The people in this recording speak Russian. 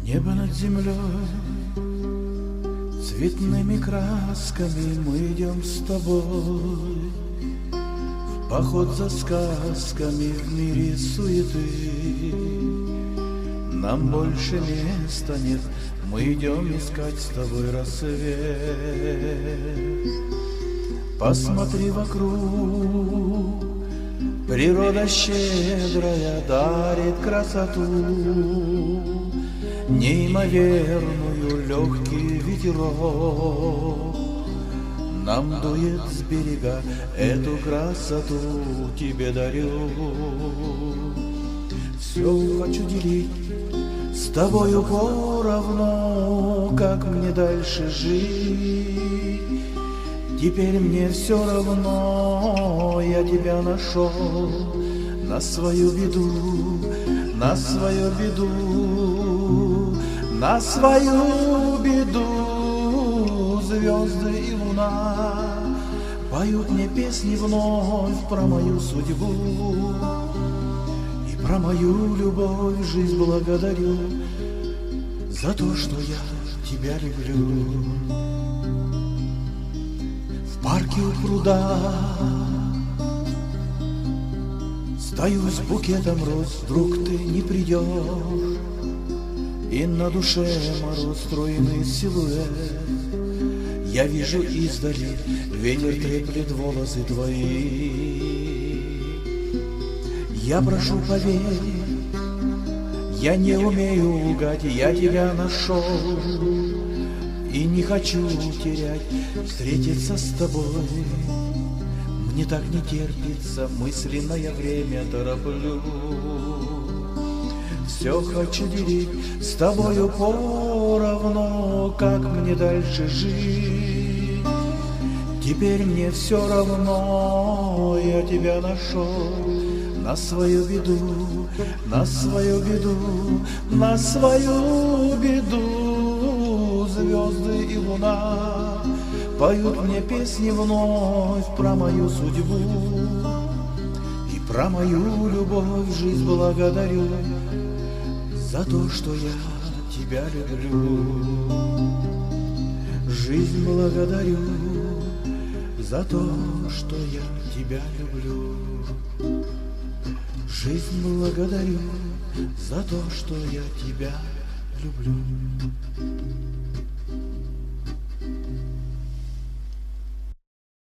Небо над землей цветными красками мы идем с тобой в поход за сказками в мире суеты. Нам больше места нет, мы идем искать с тобой рассвет. Посмотри вокруг, природа щедрая дарит красоту, неимоверную легкий ветерок нам дует с берега, эту красоту тебе дарю. Все хочу делить с тобою поровну, как мне дальше жить. Теперь мне все равно, я тебя нашел на свою беду, на свою беду, на свою беду. Звезды и луна поют мне песни вновь про мою судьбу и про мою любовь. Жизнь благодарю за то, что я тебя люблю. В парке у пруда стою с букетом роз, вдруг ты не придешь, и на душе мороз, стройный силуэт. Я вижу издали, ветер треплет волосы твои. Я прошу, поверь, я не умею лгать, я тебя нашел и не хочу терять, встретиться с тобой. Мне так не терпится, мысленное время тороплю. Все хочу делить с тобою поровну, как мне дальше жить. Теперь мне все равно, я тебя нашел на свою беду, на свою беду, на свою беду. Звезды и луна поют мне песни вновь про мою судьбу и про мою любовь. Жизнь благодарю за то, что я тебя люблю. Жизнь благодарю за то, что я тебя люблю. Жизнь благодарю за то, что я тебя люблю.